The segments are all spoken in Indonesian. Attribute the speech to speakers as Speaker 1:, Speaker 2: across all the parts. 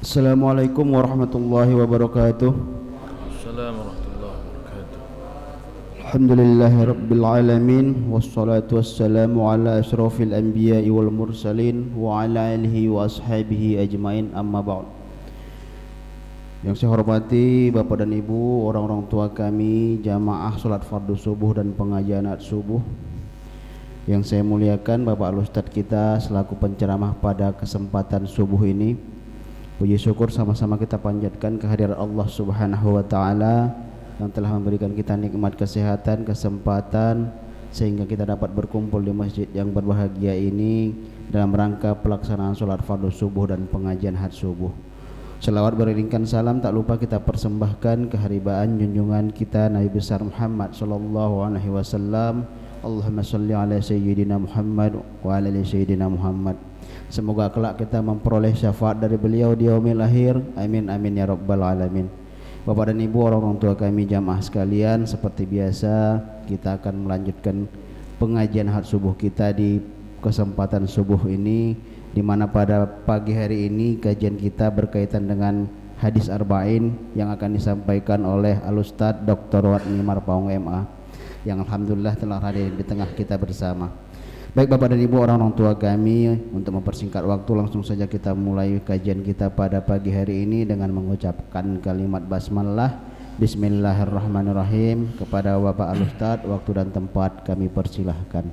Speaker 1: Assalamualaikum warahmatullahi wabarakatuh.
Speaker 2: Assalamualaikum warahmatullahi wabarakatuh.
Speaker 1: Alhamdulillahi rabbil alamin, wassalatu wassalamu ala asyrafil anbiya'i wal mursalin wa ala alihi wa ashabihi ajmain, amma ba'd. Yang saya hormati Bapak dan Ibu, orang-orang tua kami, jamaah salat fardu subuh dan pengajian subuh. Yang saya muliakan Bapak Al-Ustadz kita selaku penceramah pada kesempatan subuh ini. Puji syukur sama-sama kita panjatkan kehadiran Allah Subhanahu wa taala yang telah memberikan kita nikmat kesehatan, kesempatan sehingga kita dapat berkumpul di masjid yang berbahagia ini dalam rangka pelaksanaan salat fardu subuh dan pengajian had subuh. Selawat beriringkan salam tak lupa kita persembahkan keharibaan junjungan kita Nabi besar Muhammad sallallahu alaihi wasallam. Allahumma shalli ala sayyidina Muhammad wa ala ali sayyidina Muhammad. Semoga kelak kita memperoleh syafaat dari beliau di yaumil akhir. Amin amin ya rabbal alamin. Bapak dan Ibu, orang-orang tua kami, jamaah sekalian, seperti biasa kita akan melanjutkan pengajian had subuh kita di kesempatan subuh ini, di mana pada pagi hari ini kajian kita berkaitan dengan hadis arba'in yang akan disampaikan oleh Al-Ustadz Dr. Wadni Marpaung MA yang alhamdulillah telah hadir di tengah kita bersama. Baik Bapak dan Ibu, orang-orang tua kami, untuk mempersingkat waktu langsung saja kita mulai kajian kita pada pagi hari ini dengan mengucapkan kalimat basmalah. Bismillahirrahmanirrahim. Kepada Bapak Al-Ustadz, waktu dan tempat kami persilahkan.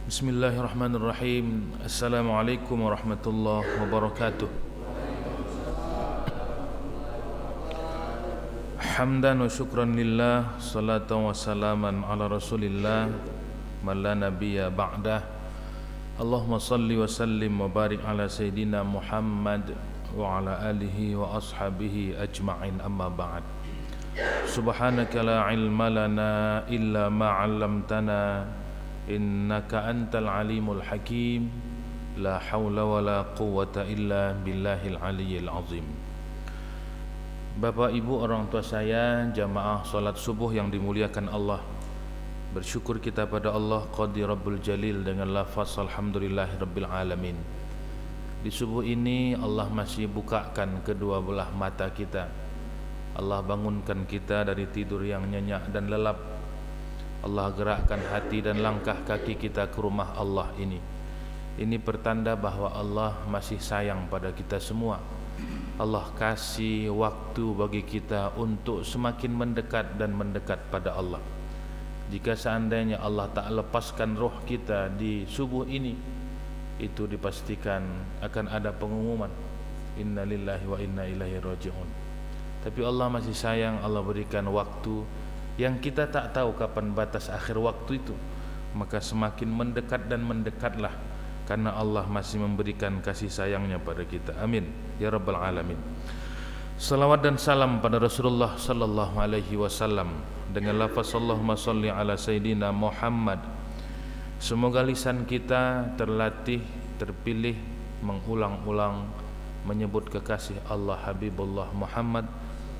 Speaker 2: Bismillahirrahmanirrahim. Assalamualaikum warahmatullahi wabarakatuh. Hamdan wa syukran lillah, salatan wa salaman ala rasulillah, man la nabiyya ba'dah. Allahumma salli wa sallim wa barik ala sayyidina Muhammad wa ala alihi wa ashabihi ajma'in, amma ba'd. Subhanaka la ilma lana illa ma 'allamtana, innaka antal alimul hakim. La hawla wa la quwwata illa billahil aliyyil azim. Bapak Ibu, orang tua saya, jamaah salat subuh yang dimuliakan Allah, bersyukur kita pada Allah Qadir Rabbul Jalil dengan lafaz alhamdulillahi rabbil alamin. Di subuh ini Allah masih bukakan kedua belah mata kita. Allah bangunkan kita dari tidur yang nyenyak dan lelap. Allah gerakkan hati dan langkah kaki kita ke rumah Allah ini. Ini pertanda bahwa Allah masih sayang pada kita semua. Allah kasih waktu bagi kita untuk semakin mendekat dan mendekat pada Allah. Jika seandainya Allah tak lepaskan roh kita di subuh ini, itu dipastikan akan ada pengumuman inna lillahi wa inna ilaihi raji'un. Tapi Allah masih sayang, Allah berikan waktu yang kita tak tahu kapan batas akhir waktu itu. Maka semakin mendekat dan mendekatlah, karena Allah masih memberikan kasih sayangnya pada kita. Amin ya rabbal alamin. Salawat dan salam pada Rasulullah sallallahu alaihi wasallam dengan lafaz Allahumma shalli ala sayyidina Muhammad. Semoga lisan kita terlatih, terpilih mengulang-ulang menyebut kekasih Allah Habibullah Muhammad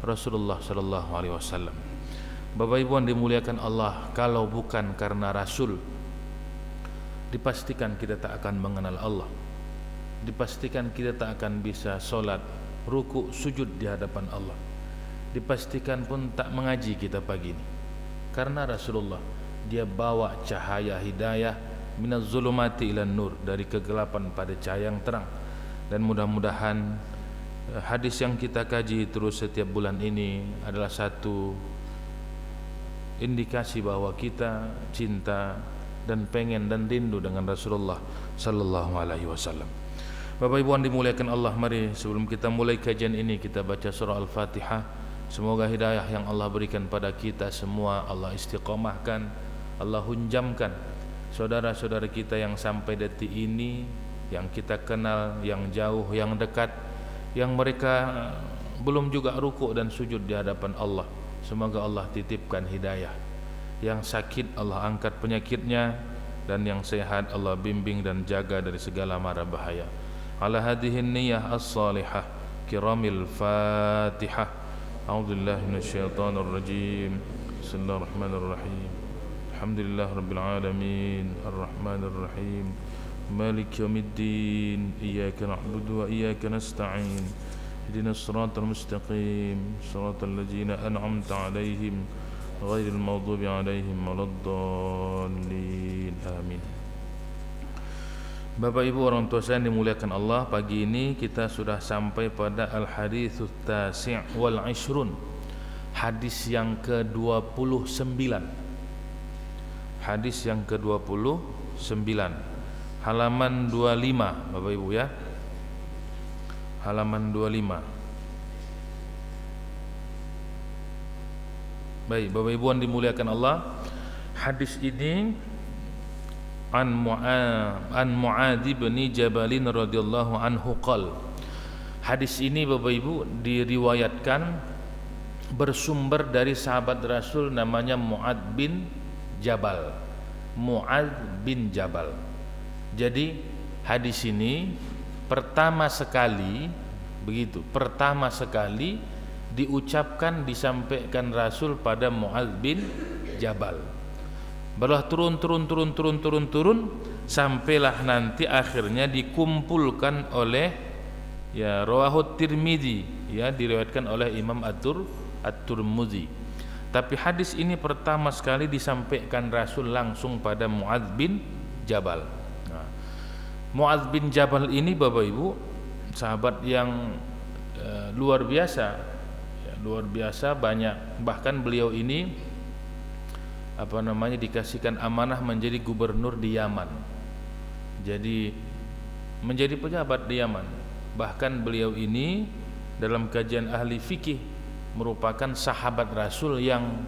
Speaker 2: Rasulullah sallallahu alaihi wasallam. Bapak Ibu yang dimuliakan Allah, kalau bukan karena Rasul, dipastikan kita tak akan mengenal Allah. Dipastikan kita tak akan bisa solat, ruku, sujud di hadapan Allah. Dipastikan pun tak mengaji kita pagi ini. Karena Rasulullah, dia bawa cahaya hidayah minaz zulumati ilan nur, dari kegelapan pada cahaya yang terang. Dan mudah-mudahan hadis yang kita kaji terus setiap bulan ini adalah satu indikasi bahwa kita cinta dan pengen dan rindu dengan Rasulullah sallallahu alaihi wasallam. Bapak Ibu yang dimuliakan Allah, mari sebelum kita mulai kajian ini kita baca surah Al-Fatihah. Semoga hidayah yang Allah berikan pada kita semua Allah istiqomahkan, Allah hunjamkan saudara-saudara kita yang sampai detik ini, yang kita kenal, yang jauh, yang dekat, yang mereka belum juga rukuk dan sujud di hadapan Allah. Semoga Allah titipkan hidayah. Yang sakit Allah angkat penyakitnya, dan yang sehat Allah bimbing dan jaga dari segala mara bahaya. Ala hadhihi niyyah as-salihah kiramil Fatihah. A'udzubillahi minasyaitonir rajim. Bismillahirrahmanirrahim. Alhamdulillah rabbil alamin, arrahmanir rahim. مالك يوم الدين إياك نعبد وإياك نستعين اهدنا الصراط المستقيم صراط الذين أنعمت عليهم غير المغضوب عليهم ولا الضالين آمين. Bapak Ibu orang tua saya dimuliakan Allah, pagi ini kita sudah sampai pada al-hadits tasi' wal 20, hadis yang ke-29. Hadis yang ke-29, halaman 25 Bapak Ibu ya. Halaman 25. Baik, Bapak Ibu yang dimuliakan Allah, hadis ini an Mu'adz bin Jabal radhiyallahu anhu qala. Hadis ini Bapak Ibu diriwayatkan bersumber dari sahabat Rasul namanya Mu'adz bin Jabal. Mu'adz bin Jabal. Jadi hadis ini pertama sekali diucapkan, disampaikan Rasul pada Mu'adz bin Jabal. Barulah turun sampailah nanti akhirnya dikumpulkan oleh ya rawahu Tirmidzi, ya diriwayatkan oleh Imam At-Tirmidzi. Tapi hadis ini pertama sekali disampaikan Rasul langsung pada Mu'adz bin Jabal. Nah, Mu'adz bin Jabal ini Bapak Ibu sahabat yang luar biasa, ya, luar biasa banyak. Bahkan beliau ini dikasihkan amanah menjadi gubernur di Yaman. Jadi menjadi pejabat di Yaman. Bahkan beliau ini dalam kajian ahli fikih merupakan sahabat Rasul yang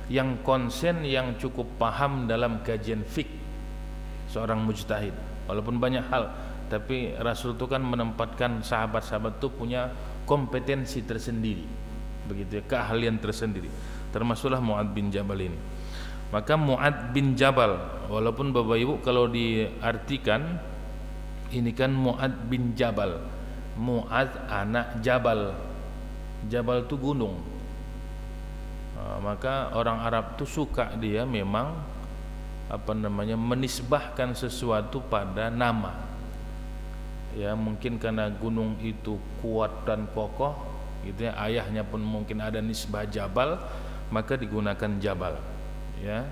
Speaker 2: yang konsen, yang cukup paham dalam kajian fikih, seorang mujtahid. Walaupun banyak hal, tapi Rasul itu kan menempatkan sahabat-sahabat itu punya kompetensi tersendiri, begitu ya, keahlian tersendiri. Termasuklah Mu'adz bin Jabal ini. Maka Mu'adz bin Jabal, walaupun Bapak Ibu kalau diartikan ini kan Mu'adz bin Jabal, Mu'adz anak Jabal. Jabal itu gunung. Maka orang Arab itu suka dia memang menisbahkan sesuatu pada nama. Ya mungkin karena gunung itu kuat dan kokoh, gitu ya. Ayahnya pun mungkin ada nisbah Jabal, maka digunakan Jabal, ya.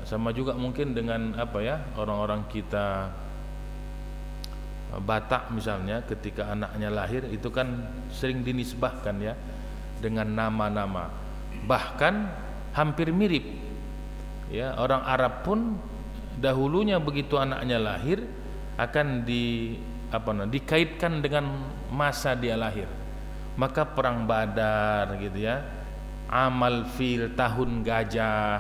Speaker 2: Sama juga mungkin dengan orang-orang kita Batak misalnya, ketika anaknya lahir itu kan sering dinisbahkan ya dengan nama-nama, bahkan hampir mirip. Ya, orang Arab pun dahulunya begitu anaknya lahir akan dikaitkan dengan masa dia lahir. Maka perang Badar gitu ya, amal fil, tahun gajah.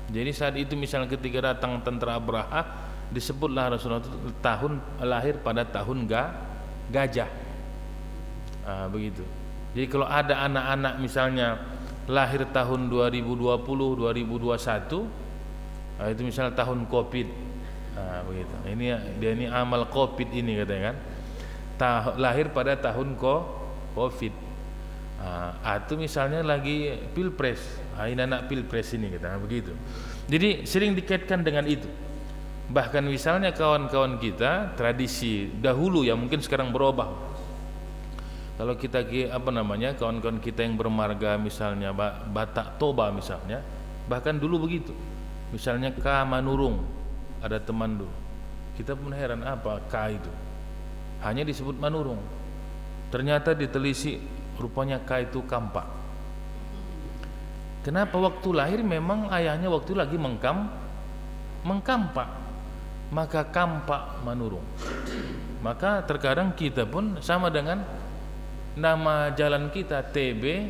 Speaker 2: Jadi saat itu misalnya ketika datang tentara Abraha, disebutlah Rasulullah itu lahir pada tahun gajah. Begitu. Jadi kalau ada anak-anak misalnya lahir tahun 2020, 2021, itu misalnya tahun Covid. Begitu. Ini amal Covid ini katanya kan. Lahir pada tahun Covid. Atau misalnya lagi pilpres, ini anak pilpres ini kita begitu. Jadi sering dikaitkan dengan itu. Bahkan misalnya kawan-kawan kita tradisi dahulu yang mungkin sekarang berubah. Kalau kita kawan-kawan kita yang bermarga misalnya Batak Toba misalnya, bahkan dulu begitu. Misalnya K Manurung, ada teman dulu. Kita pun heran apa K itu. Hanya disebut Manurung. Ternyata ditelisik rupanya K itu Kampak. Kenapa? Waktu lahir memang ayahnya waktu lagi mengkampak, maka Kampak Manurung. Maka terkadang kita pun sama dengan nama jalan kita, TB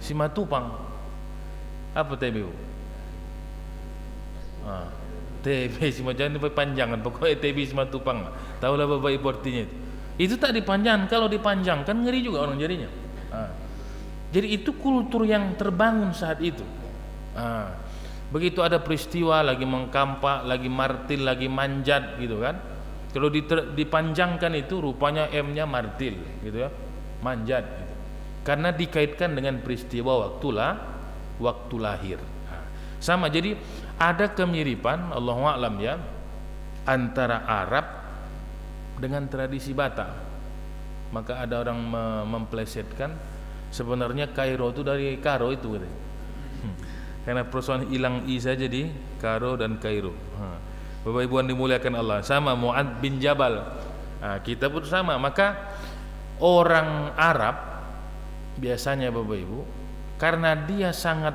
Speaker 2: Simatupang. Apa TB? TB Simatupang itu panjangan, pokoknya TB Simatupang. Tahulah Bapak Ibu artinya itu. Itu tak dipanjangkan, kalau dipanjangkan ngeri juga orang jadinya. Jadi itu kultur yang terbangun saat itu. Begitu ada peristiwa lagi mengkampak, lagi martil, lagi manjat gitu kan. Kalau dipanjangkan itu rupanya M-nya martil gitu ya, manjat gitu. Karena dikaitkan dengan peristiwa waktu lahir. Sama, jadi Ada kemiripan, Allahu a'lam ya, antara Arab dengan tradisi Batak. Maka ada orang memplesetkan sebenarnya Kairo itu dari Karo itu gitu. Karena persoalan hilang i saja di Karo dan Kairo. Bapak Ibu yang dimuliakan Allah, sama Mu'adz bin Jabal. Kita pun sama. Maka orang Arab biasanya Bapak Ibu, karena dia sangat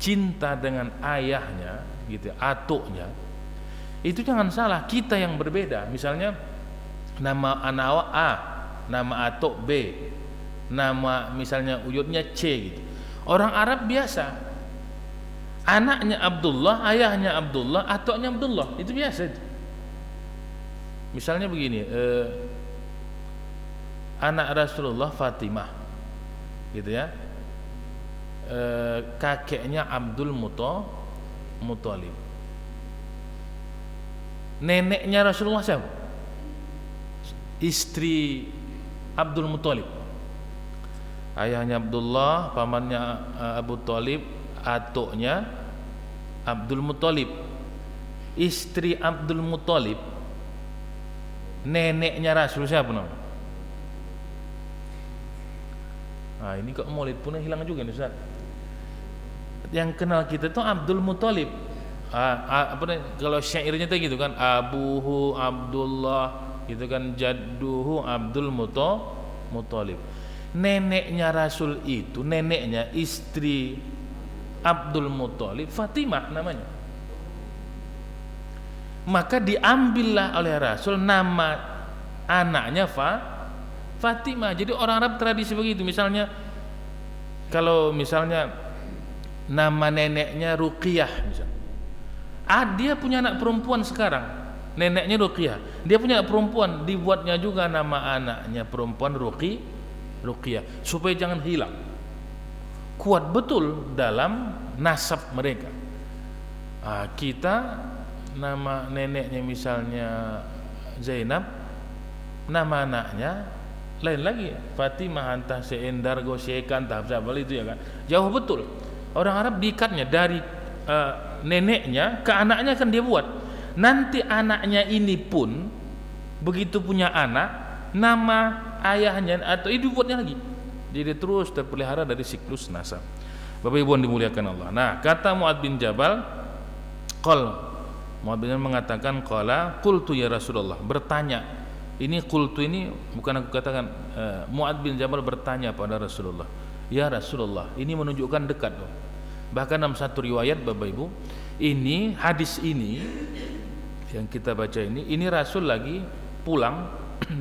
Speaker 2: cinta dengan ayahnya gitu, atuknya, itu jangan salah, kita yang berbeda. Misalnya nama anak awak A, nama atuk B, nama misalnya uyutnya C gitu. Orang Arab biasa, anaknya Abdullah, ayahnya Abdullah, atuknya Abdullah, itu biasa itu. Misalnya begini, anak Rasulullah Fatimah gitu ya, kakeknya Abdul Muthalib. Neneknya Rasulullah siapa? Istri Abdul Muthalib. Ayahnya Abdullah, pamannya Abu Thalib, atuknya Abdul Muthalib. Istri Abdul Muthalib, neneknya Rasul siapa namanya? Ini kok Maulid pun hilang juga nih Ustaz. Yang kenal kita itu Abdul Muthalib. Kalau syairnya itu gitu kan, abuhu Abdullah gitu kan, jadduhu Abdul Muthalib. Neneknya Rasul itu, neneknya istri Abdul Muthalib, Fatimah namanya. Maka diambillah oleh Rasul nama anaknya Fatimah. Jadi orang Arab tradisi begitu. Misalnya kalau misalnya nama neneknya Ruqiyah misalnya. Dia punya anak perempuan sekarang, neneknya Ruqiyah. Dia punya anak perempuan, dibuatnya juga nama anaknya perempuan Ruqiyah supaya jangan hilang. Kuat betul dalam nasab mereka. Kita nama neneknya misalnya Zainab, nama anaknya lain lagi, Fatimah, entah seendar gosekan, entah apa itu ya kan. Jauh betul. Orang Arab diikatnya dari neneknya ke anaknya kan dia buat. Nanti anaknya ini pun begitu punya anak, nama ayahnya atau ibu buatnya lagi. Jadi terus terpelihara dari siklus nasab. Bapak Ibu yang dimuliakan Allah. Nah, kata Mu'adz bin Jabal, Mu'adz bin Jabal mengatakan qala qultu ya Rasulullah, bertanya. Ini qultu ini bukan aku katakan, Mu'adz bin Jabal bertanya pada Rasulullah, ya Rasulullah, ini menunjukkan dekat loh. Bahkan dalam satu riwayat Bapak Ibu, ini hadis ini yang kita baca ini Rasul lagi pulang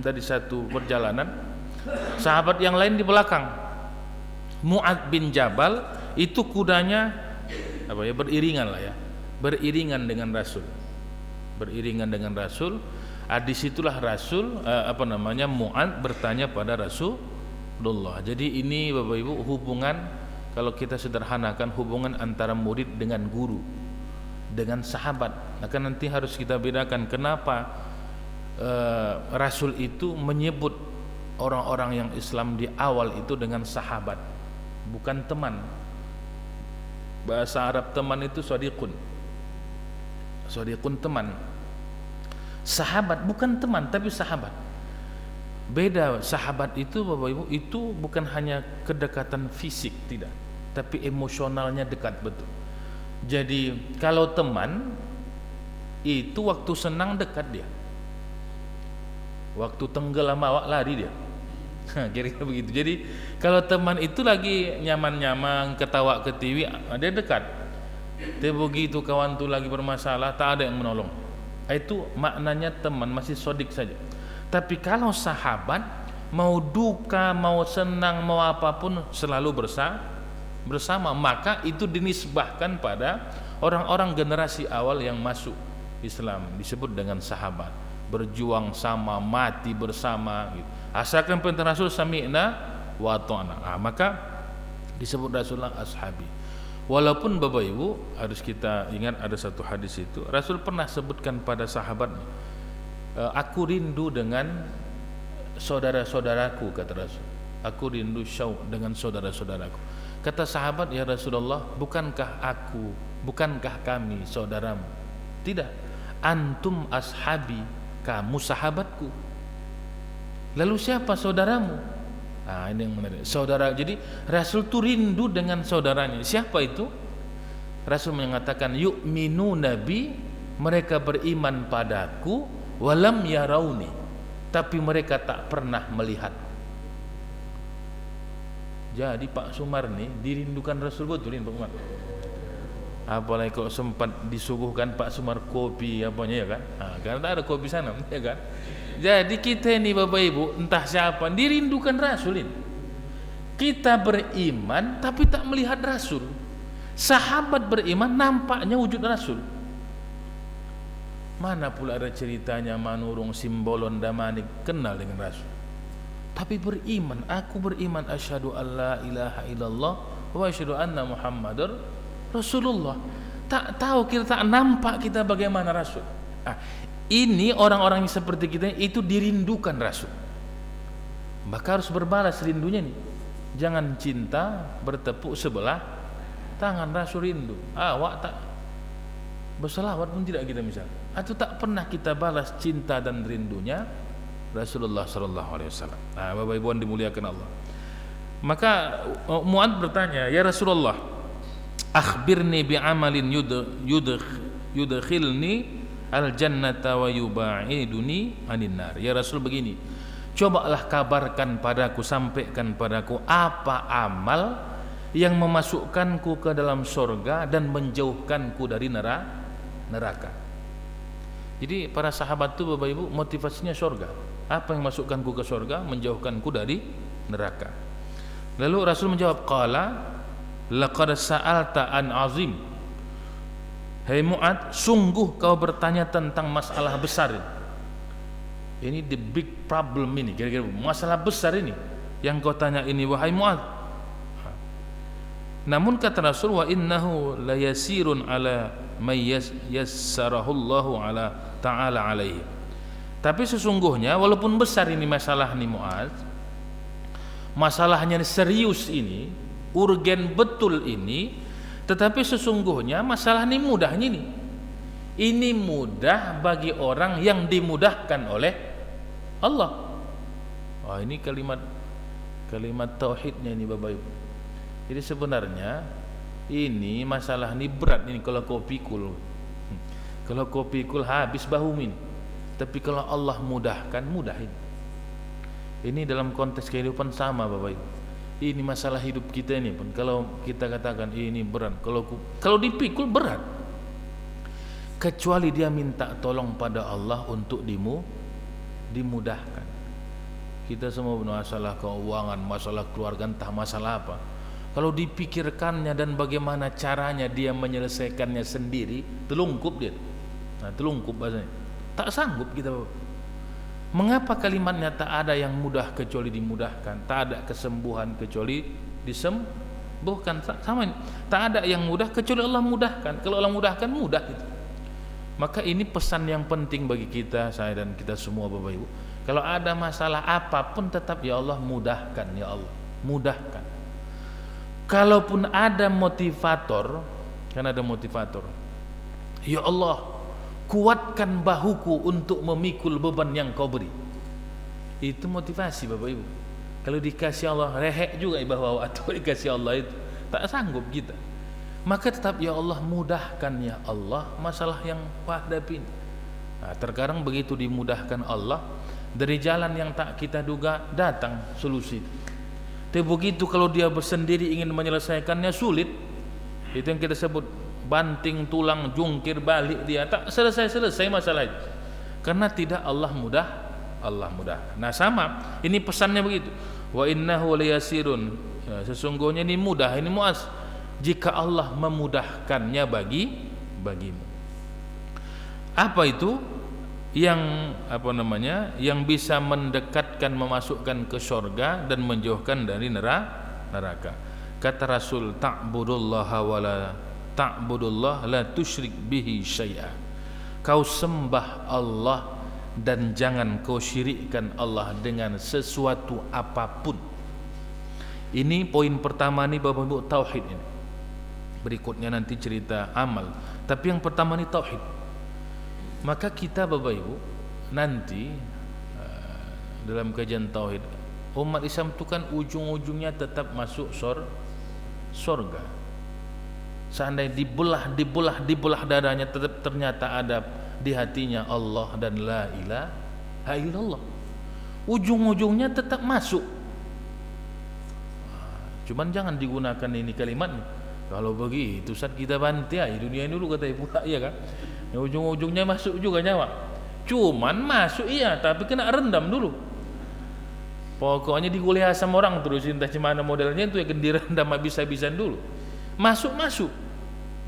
Speaker 2: dari satu perjalanan, sahabat yang lain di belakang. Mu'adz bin Jabal itu kudanya beriringan lah ya, beriringan dengan Rasul, beriringan dengan Rasul. Disitulah Rasul Mu'adz bertanya pada Rasulullah. Jadi ini Bapak Ibu hubungan, kalau kita sederhanakan, hubungan antara murid dengan guru, dengan sahabat. Maka nanti harus kita bedakan kenapa Rasul itu menyebut orang-orang yang Islam di awal itu dengan sahabat, bukan teman. Bahasa Arab teman itu sadiqun, teman. Sahabat bukan teman tapi sahabat. Beda. Sahabat itu Bapak Ibu itu bukan hanya kedekatan fisik, tidak, tapi emosionalnya dekat betul. Jadi kalau teman itu waktu senang dekat dia, waktu tenggelam awak lari dia. Kira-kira begitu. Jadi kalau teman itu lagi nyaman-nyaman, ketawa ketiwi, dia dekat. Tapi begitu kawan tu lagi bermasalah, tak ada yang menolong. Itu maknanya teman, masih sodik saja. Tapi kalau sahabat, mau duka, mau senang, mau apapun selalu bersama. Maka itu dinisbahkan pada orang-orang generasi awal yang masuk Islam, disebut dengan sahabat. Berjuang sama, mati bersama gitu. Asalkan perintah Rasul sami'na wa ta'na, maka disebut Rasulullah ashabi. Walaupun Bapak Ibu harus kita ingat ada satu hadis itu Rasul pernah sebutkan pada sahabat, aku rindu dengan saudara-saudaraku, kata Rasul. Aku rindu syauq dengan saudara-saudaraku. Kata sahabat, ya Rasulullah, bukankah aku bukankah kami saudaramu? Tidak. Antum ashabi, kamu sahabatku. Lalu siapa saudaramu? Nah, ini yang menarik. Saudara. Jadi Rasul itu rindu dengan saudaranya. Siapa itu? Rasul mengatakan yu'minu nabi, mereka beriman padaku, walam yarauni, tapi mereka tak pernah melihat. Jadi Pak Sumar nih dirindukan Rasul betul ini Pak Umar. Apalagi kalau sempat disuguhkan Pak Sumar kopi apanya ya kan? Nah, karena ada kopi sana ya kan? Jadi kita ini Bapak Ibu entah siapa dirindukan Rasul ini. Kita beriman tapi tak melihat Rasul. Sahabat beriman nampaknya wujud Rasul. Mana pula ada ceritanya Manurung Simbolon Damanik kenal dengan Rasul. Tapi beriman, aku beriman asyhadu alla ilaha illallah wa asyhadu anna Muhammadar Rasulullah. Tak tahu kita, tak nampak kita bagaimana Rasul. Ini orang-orang yang seperti kita itu dirindukan Rasul. Maka harus berbalas rindunya nih. Jangan cinta bertepuk sebelah tangan. Rasul rindu. Awak tak berselawat pun tidak kita misalnya. Atau tak pernah kita balas cinta dan rindunya Rasulullah sallallahu alaihi wasallam. Bapak Ibu yang dimuliakan Allah. Maka Mu'adz bertanya, "Ya Rasulullah, akhbirni bi'amalin yudkhilni al-jannata wa yuba'iduni 'anil nar." Ya Rasul begini, cobalah kabarkan padaku, sampaikan padaku apa amal yang memasukkanku ke dalam surga dan menjauhkanku dari neraka. Jadi para sahabat itu Bapak Ibu motivasinya surga. Apa yang masukkanku ke surga, menjauhkanku dari neraka. Lalu Rasul menjawab, qala laqad sa'alta an azim. Hai Mu'adz, sungguh kau bertanya tentang masalah besar ini. Ini the big problem ini, kira-kira masalah besar ini yang kau tanya ini wahai Mu'adz. Namun kata Rasul, wa innahu la yasirun ala may yassarahu Allahu ala ta'ala alaihi. Tapi sesungguhnya walaupun besar ini masalah ini Mu'adz, masalahnya serius ini, urgen betul ini, tetapi sesungguhnya masalah ini mudahnya ini. Ini mudah bagi orang yang dimudahkan oleh Allah. Ini kalimat tauhidnya ini Bapak Ibu. Jadi sebenarnya ini masalah ini berat ini kalau kau pikul. Kalau kau pikul habis bahu min. Tapi kalau Allah mudahkan, mudahin. Ini dalam konteks kehidupan sama Bapak Ibu. Ini masalah hidup kita ini pun kalau kita katakan ini berat, kalau dipikul berat. Kecuali dia minta tolong pada Allah untuk dimudahkan. Kita semua masalah keuangan, masalah keluarga, entah masalah apa. Kalau dipikirkannya dan bagaimana caranya dia menyelesaikannya sendiri, telungkup dia. Telungkup bahasanya. Tak sanggup kita. Mengapa kalimatnya tak ada yang mudah kecuali dimudahkan, tak ada kesembuhan kecuali disembuhkan, sama ini. Tak ada yang mudah kecuali Allah mudahkan. Kalau Allah mudahkan, mudah itu. Maka ini pesan yang penting bagi kita, saya dan kita semua Bapak Ibu. Kalau ada masalah apapun tetap ya Allah mudahkan, ya Allah mudahkan. Kalaupun ada motivator, kan ada motivator, ya Allah kuatkan bahuku untuk memikul beban yang kau beri. Itu motivasi Bapak Ibu. Kalau dikasih Allah rehek juga bahu atau dikasih Allah itu tak sanggup kita. Maka tetap ya Allah mudahkan ya Allah masalah yang hadapi. Terkadang begitu dimudahkan Allah, dari jalan yang tak kita duga datang solusi. Tapi begitu kalau dia bersendiri ingin menyelesaikannya sulit. Itu yang kita sebut banting tulang jungkir balik, dia tak selesai masalah itu karena tidak Allah mudah. Nah sama ini pesannya begitu, wa innahu layasirun, sesungguhnya ini mudah, ini Mu'adz jika Allah memudahkannya bagimu. Apa itu yang yang bisa mendekatkan, memasukkan ke surga dan menjauhkan dari neraka? Kata Rasul, ta'budullah la tusyrik bihi syai'a. Kau sembah Allah dan jangan kau syirikkan Allah dengan sesuatu apapun. Ini poin pertama nih Bapak Ibu, tauhid ini. berikutnya nanti cerita amal. Tapi yang pertama ini tauhid. Maka kita Bapak Ibu nanti dalam kajian tauhid, umat Islam itu kan ujung-ujungnya tetap masuk surga. Seandainya dibelah dadanya, tetap ternyata ada di hatinya Allah dan la ilaha illallah, ujung-ujungnya tetap masuk. Cuman jangan digunakan ini kalimat nih. Kalau begitu saat kita bantai dunia ini dulu, kata pula, iya kan? Ujung-ujungnya masuk juga nyawa. Cuman masuk iya, tapi kena rendam dulu. Pokoknya dikuliah sama orang terus, entah gimana modelnya itu ya, direndam habis-habisan dulu. Masuk.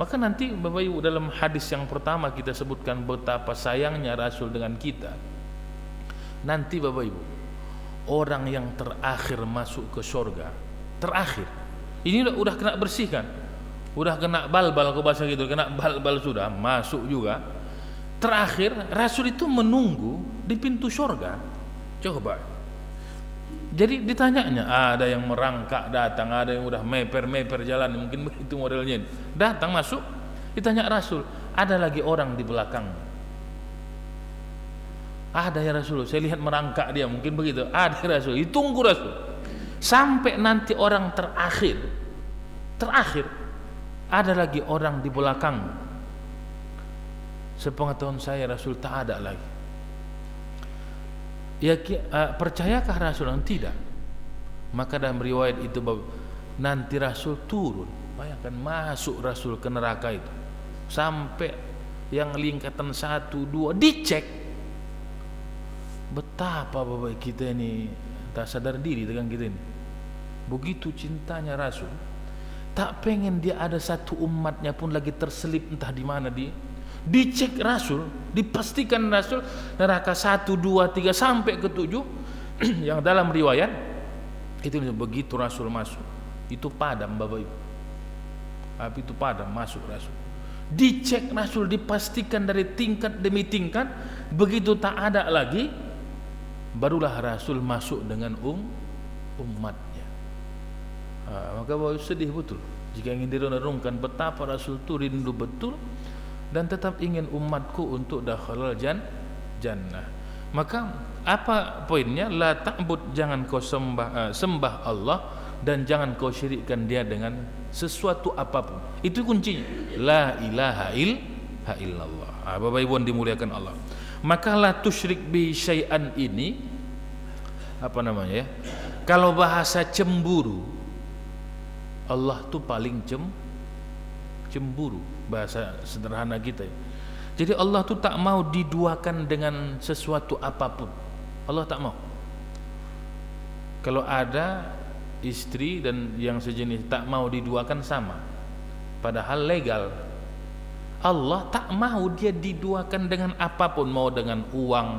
Speaker 2: Maka nanti Bapak Ibu dalam hadis yang pertama kita sebutkan betapa sayangnya Rasul dengan kita. Nanti Bapak Ibu, orang yang terakhir masuk ke surga, terakhir, ini udah kena bersihkan, udah kena balbal, ke bahasa gitu, kena balbal sudah masuk juga. Terakhir Rasul itu menunggu di pintu surga. Coba, jadi ditanyanya, ada yang merangkak datang, ada yang udah meper jalan, mungkin begitu modelnya, datang masuk, ditanya Rasul, ada lagi orang di belakang. Ada ya Rasul, saya lihat merangkak dia, mungkin begitu. Ada ya Rasul, ditunggu Rasul sampai nanti orang terakhir ada lagi orang di belakang. Sepengetahuan saya Rasul tak ada lagi. Ya, percayakah Rasul? Tidak. Maka dalam riwayat itu nanti Rasul turun, bayangkan masuk Rasul ke neraka itu, sampai yang lingkatan 1, 2 dicek. Betapa Bapak kita ini tak sadar diri dengan kita ini. Begitu cintanya Rasul, tak pengen dia ada satu umatnya pun lagi terselip entah di mana dia. Dicek Rasul, dipastikan Rasul neraka 1, 2, 3 sampai ke 7 yang dalam riwayat itu. Begitu Rasul masuk, itu padam Bapak Ibu, api itu padam, masuk Rasul. Dicek Rasul, dipastikan dari tingkat demi tingkat. Begitu tak ada lagi, barulah Rasul masuk dengan umatnya. Maka Bapak Ibu sedih betul jika ingin direnungkan betapa Rasul itu rindu betul dan tetap ingin umatku untuk dakhalal jannah. Maka apa poinnya? La ta'bud, jangan kau sembah Allah dan jangan kau syirikkan dia dengan sesuatu apapun. Itu kuncinya. La ilaha illallah. Bapak Ibu yang dimuliakan Allah. Maka la tusyrik bi syai'an ini apa namanya ya? Kalau bahasa cemburu, Allah tuh paling cemburu, bahasa sederhana kita. Jadi Allah tuh tak mau diduakan dengan sesuatu apapun. Allah tak mau. Kalau ada istri dan yang sejenis tak mau diduakan sama, padahal legal. Allah tak mau dia diduakan dengan apapun, mau dengan uang,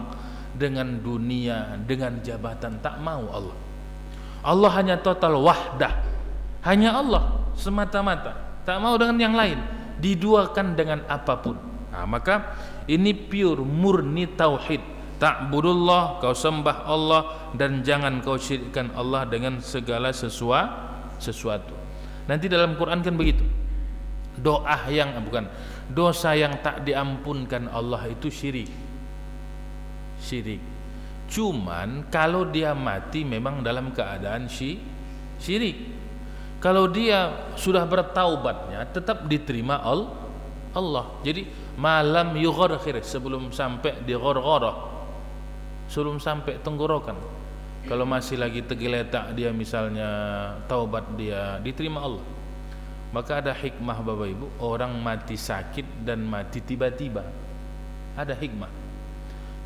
Speaker 2: dengan dunia, dengan jabatan, tak mau Allah. Allah hanya total wahdah, hanya Allah semata-mata, tak mau dengan yang lain diduakan dengan apapun. Maka ini pure murni tauhid. Ta'budullah, kau sembah Allah dan jangan kau syirikkan Allah dengan segala sesuatu. Nanti dalam Quran kan begitu. Dosa yang tak diampunkan Allah itu syirik. Cuman kalau dia mati memang dalam keadaan syirik. Kalau dia sudah bertaubatnya tetap diterima Allah. Jadi malam yugharghir, sebelum sampai di ghargharah, sebelum sampai tenggorokan, kalau masih lagi tergeletak dia misalnya, taubat dia diterima Allah. Maka ada hikmah Bapak Ibu, orang mati sakit dan mati tiba-tiba, ada hikmah.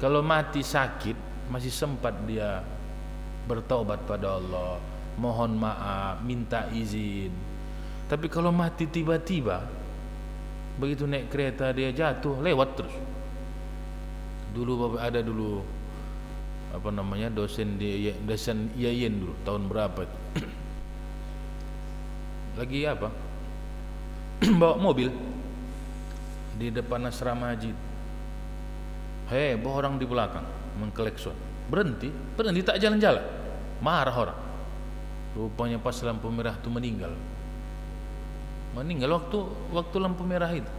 Speaker 2: Kalau mati sakit masih sempat dia bertaubat pada Allah, mohon maaf, minta izin. Tapi kalau mati tiba-tiba, begitu naik kereta dia jatuh, lewat terus. Dulu Bapak ada apa namanya, dosen IAIN dulu, tahun berapa itu? Lagi apa? Bawa mobil di depan asrama haji. Bawa orang di belakang mengkelekson. Berhenti tak jalan-jalan. Marah orang. Rupanya pas lampu merah itu meninggal. meninggal waktu lampu merah itu.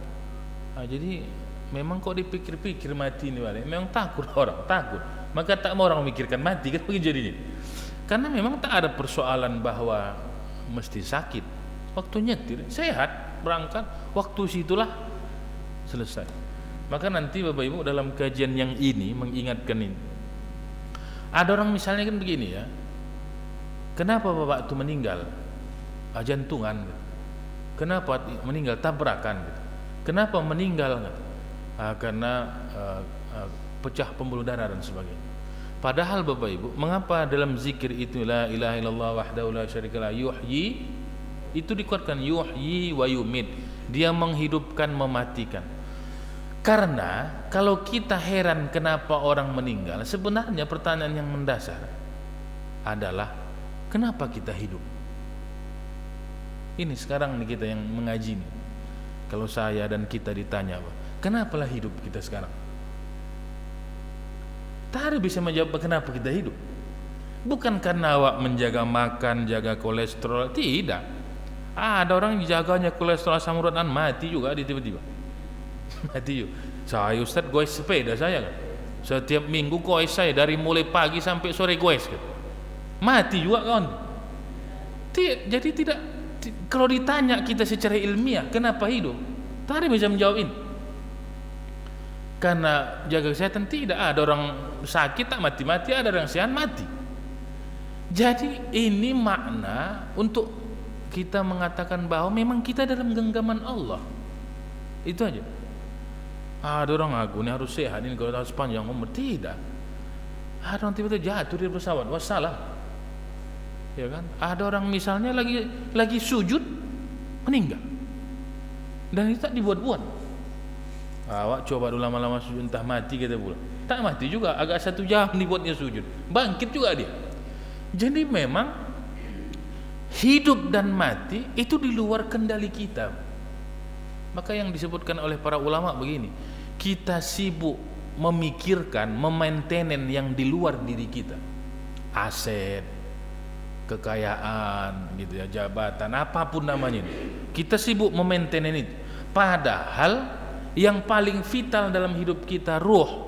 Speaker 2: Jadi memang kok dipikir-pikir mati ini balik, memang takut orang, takut. Maka tak mau orang memikirkan mati kan begitu jadinya. Karena memang tak ada persoalan bahwa mesti sakit. Waktu nyetir sehat, berangkat, waktu situlah selesai. Maka nanti Bapak Ibu dalam kajian yang ini mengingatkan ini. Ada orang misalnya kan begini ya, kenapa bapak itu meninggal? Jantungan gitu. Kenapa meninggal? Tabrakan gitu. Kenapa meninggal? Gitu. Karena pecah pembuluh darah dan sebagainya. Padahal Bapak Ibu, mengapa dalam zikir itu la ilaha illallah wahdahu la syarikalah yuhyi, itu dikuatkan yuhyi wa yumit, dia menghidupkan mematikan. Karena kalau kita heran kenapa orang meninggal, sebenarnya pertanyaan yang mendasar adalah kenapa kita hidup. Ini sekarang nih kita yang mengaji nih. Kalau saya dan kita ditanya, kenapalah hidup kita sekarang? Tak ada bisa menjawab kenapa kita hidup. Bukan karena awak menjaga makan, jaga kolesterol, tidak. Ada orang jaganya kolesterol asam urat dan mati juga di tiba-tiba. Mati juga. Saya Ustaz goes sepeda saya kan. Setiap minggu goes saya dari mulai pagi sampai sore goes kan. Mati juga kawan. Jadi tidak, kalau ditanya kita secara ilmiah kenapa hidup, tak ada bisa menjawab ini. Karena jaga kesehatan tidak, ada orang sakit tak mati-mati, ada orang sehat mati. Jadi ini makna untuk kita mengatakan bahwa memang kita dalam genggaman Allah. Itu aja. Ada orang aku ini harus sehat, ini kalau harus panjang umur, tidak. Ada orang tiba-tiba jatuh dari pesawat, wassalam. Ya kan? Ada orang misalnya lagi sujud meninggal. Dan itu tak dibuat-buat. Awak coba dulu lama-lama sujud entah mati kita pula. Tak mati juga, agak 1 jam dibuatnya sujud. Bangkit juga dia. Jadi memang hidup dan mati itu di luar kendali kita. Maka yang disebutkan oleh para ulama begini, kita sibuk memikirkan, memaintenan yang di luar diri kita. Aset, kekayaan gitu ya, jabatan, apapun namanya. Kita sibuk memaintenan itu. Padahal yang paling vital dalam hidup kita ruh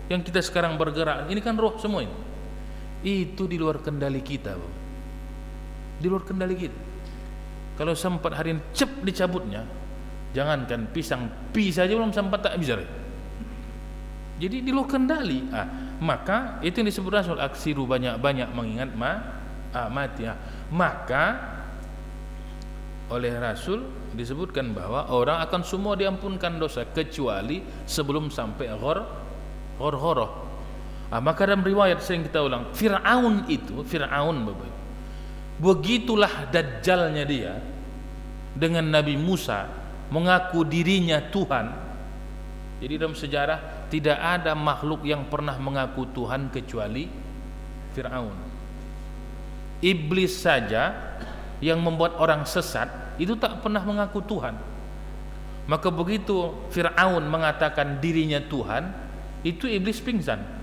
Speaker 2: yang kita sekarang bergerak, ini kan ruh semua ini. Itu di luar kendali kita, Bang. Di luar kendali kita. Kalau sempat hari ini cep dicabutnya, jangankan pisang, saja belum sempat tak bisa. Jadi di luar kendali. Maka itu yang disebut Rasul, aksiru banyak-banyak mengingat mati. Maka oleh Rasul disebutkan bahwa orang akan semua diampunkan dosa kecuali sebelum sampai ghor-ghoroh. Maka dalam riwayat sering kita ulang, Fir'aun Bapak, begitulah dajjalnya dia dengan Nabi Musa mengaku dirinya Tuhan. Jadi dalam sejarah tidak ada makhluk yang pernah mengaku Tuhan kecuali Fir'aun. Iblis saja yang membuat orang sesat itu tak pernah mengaku Tuhan. Maka begitu Fir'aun mengatakan dirinya Tuhan, itu iblis pingsan.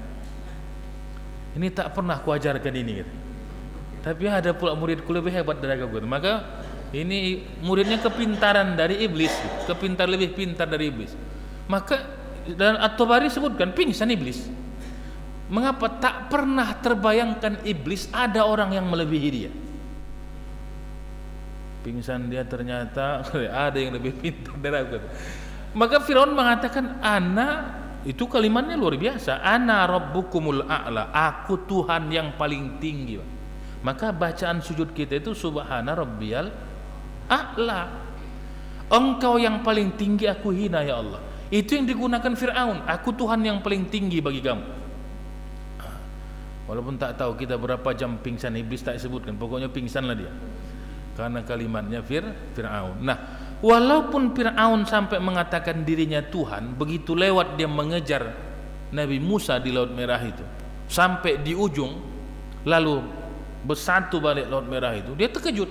Speaker 2: Ini tak pernah kuajarkan ini gitu. Tapi ada pula muridku lebih hebat dari aku. Maka ini muridnya kepintaran dari iblis, lebih pintar dari iblis. Maka dan At-Tabari sebutkan pingsan iblis. Mengapa tak pernah terbayangkan iblis ada orang yang melebihi dia? Pingsan dia ternyata ada yang lebih pintar dari aku. Maka Firaun mengatakan ana, itu kalimatnya luar biasa, ana rabbukumul a'la, aku Tuhan yang paling tinggi. Maka bacaan sujud kita itu subhana rabbiyal a'la, engkau yang paling tinggi, aku hina ya Allah. Itu yang digunakan Firaun, aku Tuhan yang paling tinggi bagi kamu. Walaupun tak tahu kita berapa jam pingsan, iblis tak sebutkan, pokoknya pingsanlah dia karena kalimatnya Fir'aun. Nah, walaupun Fir'aun sampai mengatakan dirinya Tuhan, begitu lewat dia mengejar Nabi Musa di Laut Merah itu, sampai di ujung lalu bersatu balik Laut Merah itu, dia terkejut.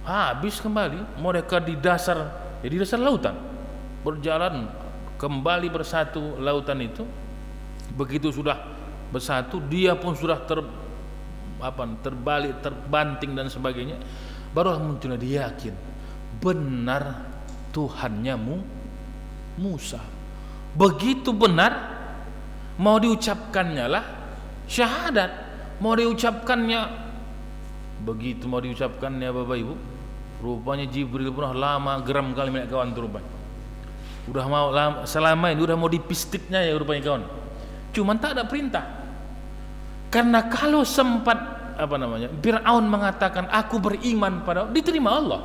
Speaker 2: Habis kembali mereka di dasar lautan, berjalan kembali bersatu lautan itu. Begitu sudah bersatu, dia pun sudah terbalik, terbanting dan sebagainya. Baru munculnya dia yakin, benar Tuhannya Musa. Begitu benar, mau diucapkannya lah syahadat, mau diucapkannya, begitu mau diucapkannya Bapak Ibu, rupanya Jibril pun lama geram kali minyak kawan tu rupanya. Udah mau selama ini udah mau dipistiknya ya rupanya kawan. Cuman tak ada perintah. Karena kalau sempat Fir'aun mengatakan aku beriman pada, diterima Allah.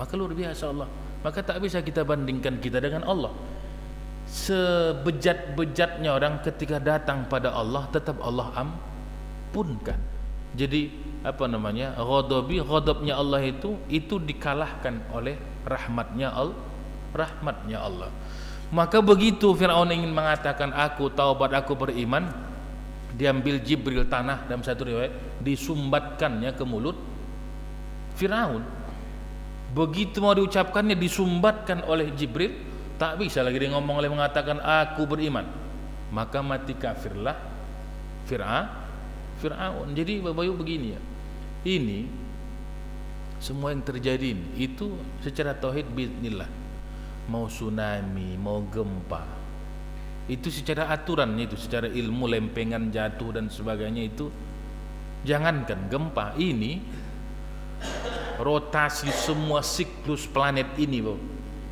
Speaker 2: Maka luar biasa Allah. Maka tak bisa kita bandingkan kita dengan Allah. Sebejat-bejatnya orang ketika datang pada Allah, tetap Allah ampunkan. Jadi ghadabnya Allah itu dikalahkan oleh rahmatnya Allah. Maka begitu Fir'aun ingin mengatakan aku taubat, aku beriman, diambil Jibril tanah, dalam satu riwayat disumbatkannya ke mulut Fir'aun. Begitu mau diucapkannya disumbatkan oleh Jibril, tak bisa lagi dia ngomong oleh mengatakan aku beriman, maka mati kafirlah Fir'aun. Jadi Bapak Ibu begini ya, ini semua yang terjadi ini, itu secara tauhid bismillah. Mau tsunami, mau gempa, itu secara aturan, itu secara ilmu lempengan jatuh dan sebagainya, itu jangankan gempa, ini rotasi semua siklus planet ini Bapak,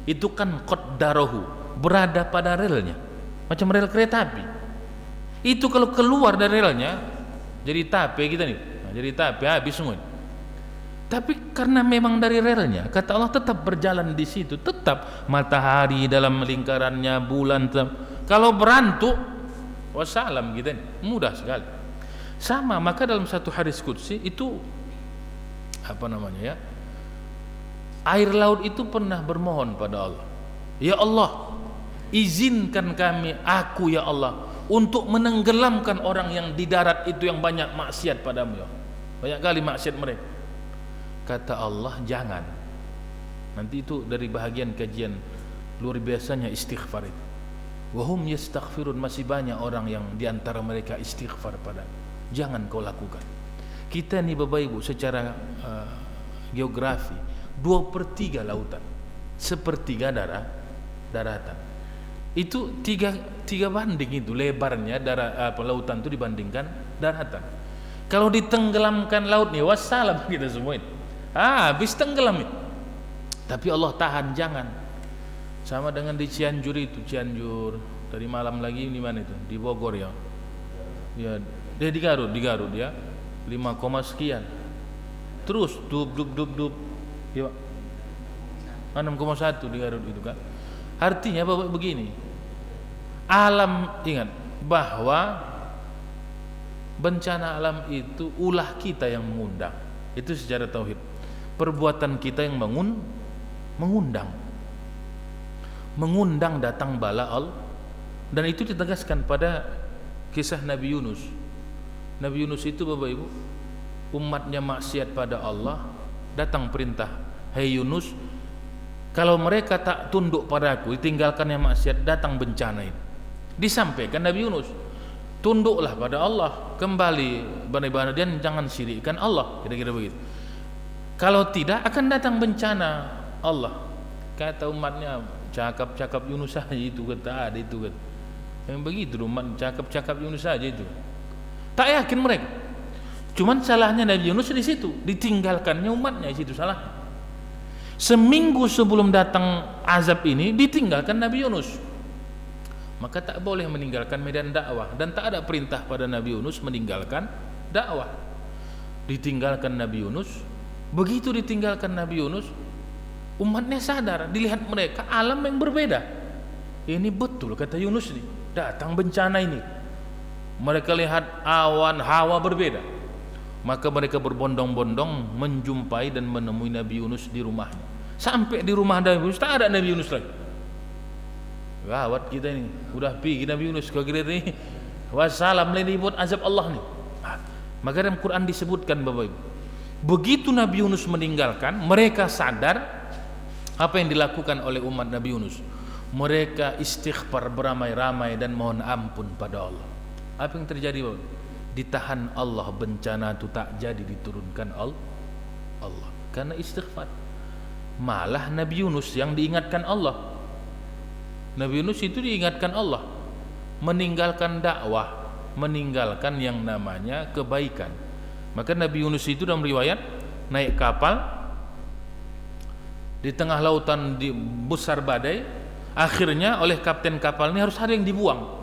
Speaker 2: itu kan qaddarahu, berada pada relnya, macam rel kereta api. Itu kalau keluar dari relnya jadi tape kita nih, jadi tape habis semua. Tapi karena memang dari relnya, kata Allah tetap berjalan di situ, tetap matahari dalam lingkarannya, bulan tetap. Kalau berantuk, wassalam gitu, mudah sekali. Sama, maka dalam satu hadis qudsi itu air laut itu pernah bermohon pada Allah, ya Allah, izinkan kami, aku ya Allah, untuk menenggelamkan orang yang di darat itu yang banyak maksiat padamu ya. Banyak kali maksiat mereka. Kata Allah, jangan. Nanti itu dari bahagian kajian luar biasanya istighfar itu. Wahum yastaghfirun, masih banyak orang yang diantara mereka istighfar pada. Jangan kau lakukan. Kita nih Bapak Ibu secara geografi 2/3 lautan, 1/3 daratan. Itu tiga banding itu lebarnya lautan itu dibandingkan daratan. Kalau ditenggelamkan laut nih, wassalam kita semua ini. Habis tenggelam itu. Tapi Allah tahan, jangan. Sama dengan di Cianjur itu, Cianjur tadi malam lagi di mana itu? Di Bogor ya. Ya, dia di Garut ya. 5, sekian. Terus dub. Ya. 6,1 di Garut itu kan. Artinya Bapak begini. Alam, ingat bahwa bencana alam itu ulah kita yang mengundang. Itu secara tauhid. Perbuatan kita yang mengundang datang bala Allah. Dan itu ditegaskan pada kisah Nabi Yunus. Nabi Yunus itu Bapak Ibu, umatnya maksiat pada Allah, datang perintah, hai Yunus, kalau mereka tak tunduk padaku, ditinggalkan yang maksiat, datang bencana ini. Disampaikan Nabi Yunus, tunduklah pada Allah, kembali beribadah dan jangan syirikkan Allah, kira-kira begitu. Kalau tidak akan datang bencana Allah. Kata umatnya, cakap-cakap Yunus saja itu, kata ada itu kata. Yang begitu umat cakap-cakap Yunus saja itu. Tak yakin mereka. Cuman salahnya Nabi Yunus di situ, ditinggalkannya umatnya di situ salah. Seminggu sebelum datang azab ini ditinggalkan Nabi Yunus. Maka tak boleh meninggalkan medan dakwah, dan tak ada perintah pada Nabi Yunus meninggalkan dakwah. Ditinggalkan Nabi Yunus. Begitu ditinggalkan Nabi Yunus, umatnya sadar, dilihat mereka alam yang berbeda. Ini betul kata Yunus ini, datang bencana ini. Mereka lihat awan hawa berbeda. Maka mereka berbondong-bondong menjumpai dan menemui Nabi Yunus di rumahnya. Sampai di rumah Nabi Yunus tak ada Nabi Yunus lagi. Gawat kita ini, udah pergi Nabi Yunus ke gelir ini. Wassalam lagi buat azab Allah nih. Maka dalam Quran disebutkan Bapak Ibu, begitu Nabi Yunus meninggalkan, mereka sadar apa yang dilakukan oleh umat Nabi Yunus. Mereka istighfar beramai-ramai dan mohon ampun pada Allah. Apa yang terjadi Bapak? Ditahan Allah, bencana itu tak jadi diturunkan Allah karena istighfar. Malah Nabi Yunus yang diingatkan Allah. Nabi Yunus itu diingatkan Allah meninggalkan dakwah, meninggalkan yang namanya kebaikan. Maka Nabi Yunus itu dalam riwayat naik kapal di tengah lautan di besar badai, akhirnya oleh kapten kapal ini harus ada yang dibuang.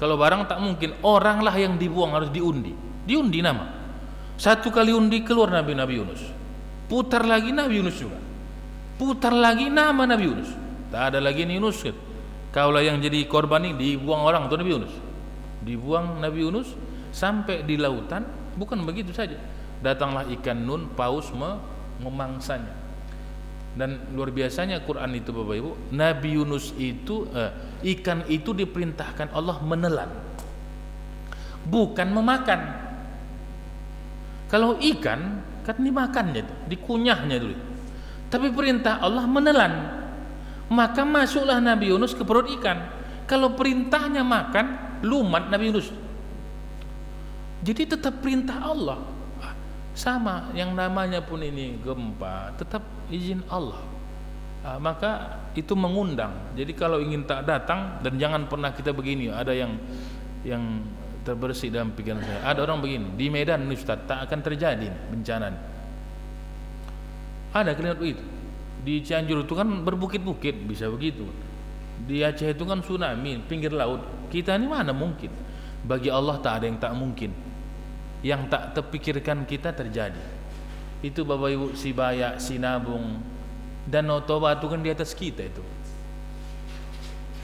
Speaker 2: Kalau barang tak mungkin, oranglah yang dibuang, harus diundi. Diundi nama. Satu kali undi keluar Nabi Yunus. Putar lagi Nabi Yunus juga. Putar lagi nama Nabi Yunus. Tak ada lagi Yunus. Kaulah yang jadi korban ini, dibuang orang itu Nabi Yunus. Dibuang Nabi Yunus sampai di lautan. Bukan begitu saja. Datanglah ikan nun, paus memangsanya. Dan luar biasanya Quran itu Bapak Ibu, Nabi Yunus itu ikan itu diperintahkan Allah menelan, bukan memakan. Kalau ikan kan dimakannya itu, dikunyahnya dulu. Tapi perintah Allah menelan. Maka masuklah Nabi Yunus ke perut ikan. Kalau perintahnya makan, lumat Nabi Yunus. Jadi tetap perintah Allah. Sama yang namanya pun ini gempa, tetap izin Allah. Maka itu mengundang. Jadi kalau ingin tak datang, dan jangan pernah kita begini, ada yang terbersih dalam pikiran saya. Ada orang begini, di Medan Ustaz tak akan terjadi bencana. Ada kalimat begitu. Di Cianjur itu kan berbukit-bukit, bisa begitu. Di Aceh itu kan tsunami, pinggir laut. Kita ini mana mungkin? Bagi Allah tak ada yang tak mungkin. Yang tak terpikirkan kita terjadi. Itu Bapak Ibu, Sibaya, Sinabung, Danau Toba itu kan di atas kita itu.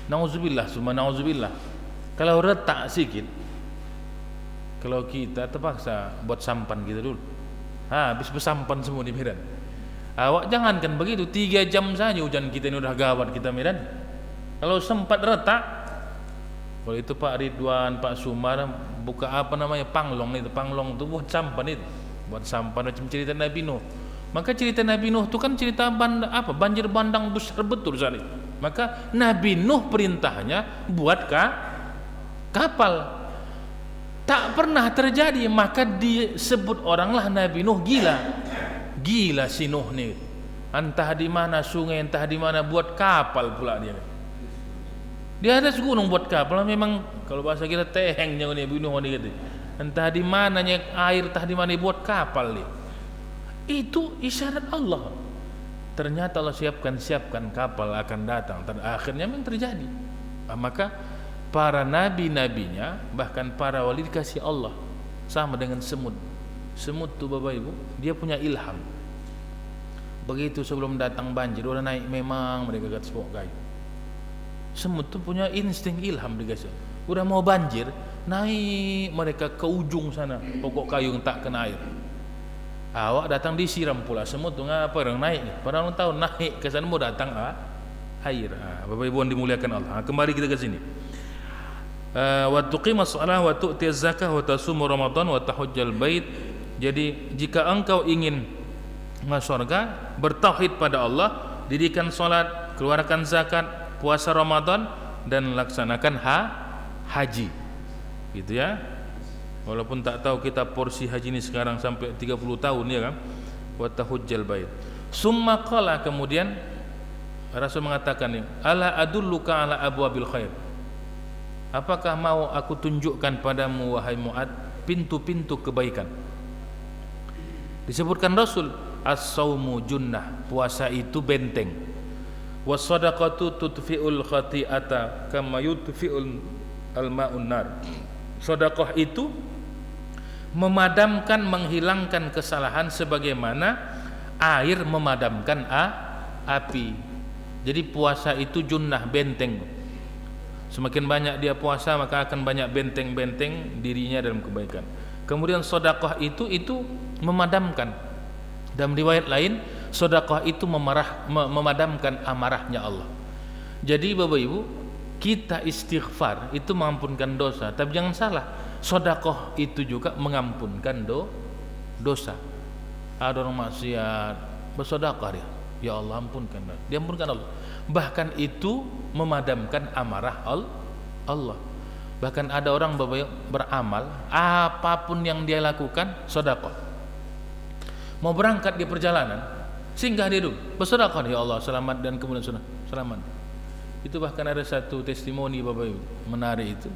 Speaker 2: Nauzubillah, summa nauzubillah. Kalau retak sedikit, kalau kita terpaksa buat sampan kita dulu. Habis bersampan semua di Medan. Awak jangankan begitu, 3 jam saja hujan kita ini udah gawat kita Medan. Kalau sempat retak, kalau itu Pak Ridwan, Pak Sumar buka apa namanya panglong itu buat sampan itu, buat sampan macam cerita Nabi Nuh. Maka cerita Nabi Nuh itu kan cerita banjir bandang besar betul sekali. Maka Nabi Nuh perintahnya buat kapal, tak pernah terjadi. Maka disebut oranglah Nabi Nuh gila si Nuh nih. Entah di mana sungai, entah di mana buat kapal pula dia. Di atas gunung buat kapal, memang kalau bahasa kita tehengnya ni bunuh ni gitu. Entah di mananya air, entah di mana buat kapal ni. Itu isyarat Allah. Ternyata Allah siapkan kapal akan datang. Akhirnya memang terjadi. Maka para nabi-nabinya, bahkan para wali dikasih Allah sama dengan semut. Semut tu Bapak Ibu, dia punya ilham. Begitu sebelum datang banjir, udah naik memang mereka ke atas pokok kayu. Semut tu punya insting ilham dikasih. Udah mau banjir, naik mereka ke ujung sana pokok kayu yang tak kena air. Awak datang disiram pula. Semut tu ngapa orang naik? Padahal tahu naik ke sana mau datang air. Bapak Ibu yang dimuliakan Allah. Kembali kita ke sini. Wa tuqimas shalah wa tu'tiyaz zakah wa tasum Ramadan wa tahujjal bait. Jadi jika engkau ingin masuk surga, bertauhid pada Allah, dirikan salat, keluarkan zakat, puasa Ramadan, dan laksanakan haji. Gitu ya. Walaupun tak tahu kita porsi haji ini sekarang sampai 30 tahun ya kan. Wa tahujjal bait. Summa qala, kemudian Rasul mengatakan, ala adulluka ala abwabil khair. Apakah mau aku tunjukkan padamu wahai Mu'ad pintu-pintu kebaikan? Disebutkan Rasul, as-saumu junnah, puasa itu benteng. Was-sadaqatu tudfi'ul khati'ata kama yudfi'ul al-ma'un nar. Sedekah itu memadamkan, menghilangkan kesalahan sebagaimana air memadamkan api. Jadi puasa itu junnah, benteng. Semakin banyak dia puasa, maka akan banyak benteng-benteng dirinya dalam kebaikan. Kemudian sedekah itu memadamkan. Dalam riwayat lain, sedekah itu memadamkan amarahnya Allah. Jadi Bapak Ibu, kita istighfar itu mengampunkan dosa, tapi jangan salah, sedekah itu juga mengampunkan dosa. Ada orang maksiat bersedekah dia, ya Allah ampunkan, dia ampunkan Allah. Bahkan itu memadamkan amarah Allah. Bahkan ada orang beramal, apapun yang dia lakukan sedekah. Mau berangkat di perjalanan, singgah dia dulu, bersedekah, ya Allah selamat, dan kemudian sudah selamat. Itu bahkan ada satu testimoni Bapak Ibu menarik itu,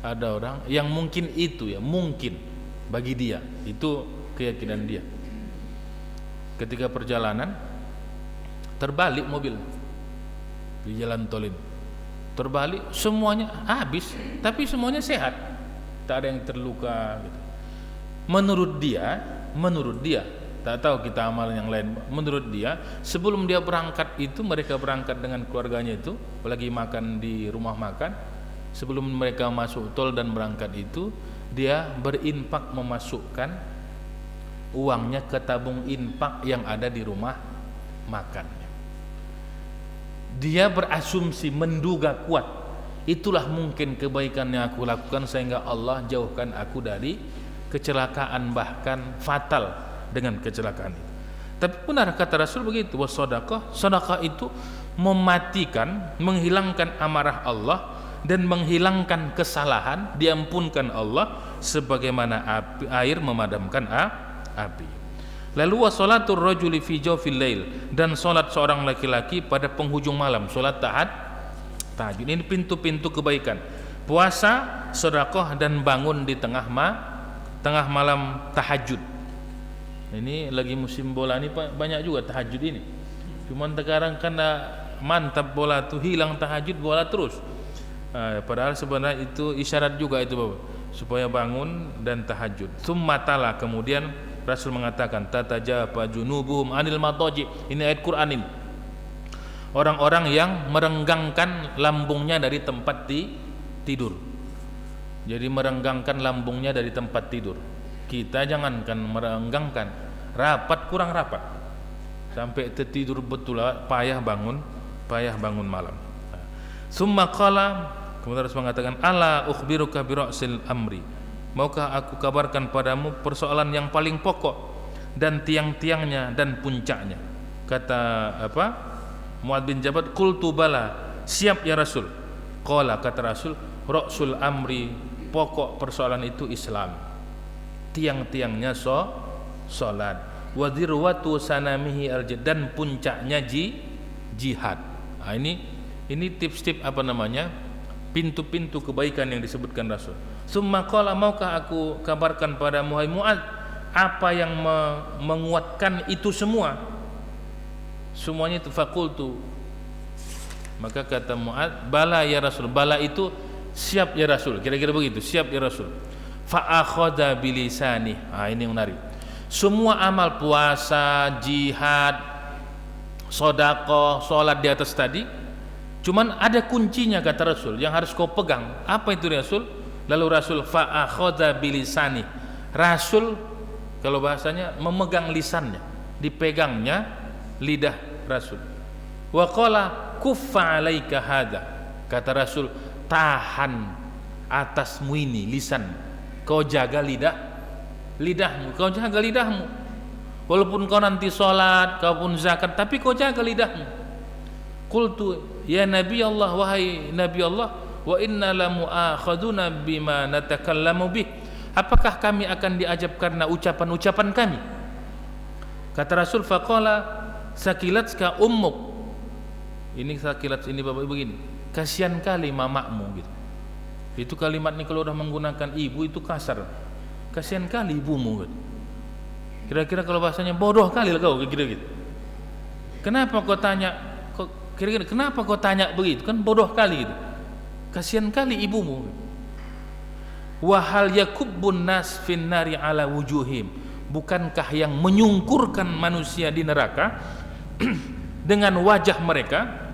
Speaker 2: ada orang yang mungkin itu ya, mungkin bagi dia itu keyakinan dia, ketika perjalanan terbalik mobil di jalan tol ini, terbalik semuanya habis, tapi semuanya sehat, tak ada yang terluka gitu. Menurut dia, tak tahu kita amal yang lain. Menurut dia, sebelum dia berangkat itu, mereka berangkat dengan keluarganya itu, lagi makan di rumah makan. Sebelum mereka masuk tol dan berangkat itu, dia berinfak memasukkan uangnya ke tabung infak yang ada di rumah makan. Dia berasumsi, menduga kuat, itulah mungkin kebaikan yang aku lakukan sehingga Allah jauhkan aku dari kecelakaan, bahkan fatal dengan kecelakaan itu. Tapi benar kata Rasul begitu, wassadaqah, sedekah itu mematikan, menghilangkan amarah Allah dan menghilangkan kesalahan, diampunkan Allah sebagaimana air memadamkan api. Lalu wasolatur rajuli fi jawfil lail, dan salat seorang laki-laki pada penghujung malam, salat tahajud. Ini pintu-pintu kebaikan. Puasa, sedekah, dan bangun di tengah malam tahajud. Ini lagi musim bola ini banyak juga tahajud ini. Cuman sekarang karena mantap bola tuh, hilang tahajud, bola terus. Padahal sebenarnya itu isyarat juga itu Bapak, supaya bangun dan tahajud. Tsumma tala, kemudian Rasul mengatakan tatajafa junubuhum anil madaji. Ini ayat Quran ini. Orang-orang yang merenggangkan lambungnya dari tempat tidur. Jadi merenggangkan lambungnya dari tempat tidur. Kita jangankan merenggangkan, rapat kurang rapat, sampai tertidur betul, payah bangun malam. Summa qala, kemudian Rasul mengatakan, ala ukhbiruka bi ra'sil amri, maukah aku kabarkan padamu persoalan yang paling pokok dan tiang-tiangnya dan puncaknya. Kata Mu'adz bin Jabal, qultu bala, siap ya Rasul. Qala, kata Rasul, ra'sul amri, pokok persoalan itu Islam, tiang-tiangnya salat, wa dirwatu sanamihi al-jihad, dan puncaknya jihad. Nah, ini tips-tips pintu-pintu kebaikan yang disebutkan Rasul. Summa qala, maukah aku kabarkan padamu hai Mu'adz apa yang menguatkan itu semua? Semuanya itu faqultu, maka kata Mu'adz, bala ya Rasul, bala itu siap ya Rasul, kira-kira begitu, siap ya Rasul. Fa akhadha bilisani. Ini yang menarik. Semua amal puasa, jihad, sedekah, salat di atas tadi, cuman ada kuncinya kata Rasul yang harus kau pegang. Apa itu Rasul? Lalu Rasul fa akhadha bilisani. Rasul kalau bahasanya memegang lisannya, dipegangnya lidah Rasul. Wa qala kuffa alaika hadza. Kata Rasul, tahan atasmu ini lisan, kau jaga lidahmu, kau jaga lidahmu. Walaupun kau nanti sholat, kau pun zakat, tapi kau jaga lidahmu. Qultu ya Nabi Allah, wahai Nabi Allah, wa inna la mu'akhaduna bima natakallamu bih, apakah kami akan diazab karena ucapan-ucapan kami? Kata Rasul, faqala sakilatska ummuk. Ini sakilat ini Bapak Ibu begini, kasihan kali mamakmu gitu. Itu kalimat ini kalau udah menggunakan ibu itu kasar. Kasihan kali ibumu gitu. Kira-kira kalau bahasanya bodoh kali lah kau kira-kira gitu. Kenapa kau tanya, kira-kira kenapa kau tanya begitu? Kan bodoh kali gitu. Kasihan kali ibumu. Wa hal yakubbun nas fin nari ala wujuhim, bukankah yang menyungkurkan manusia di neraka dengan wajah mereka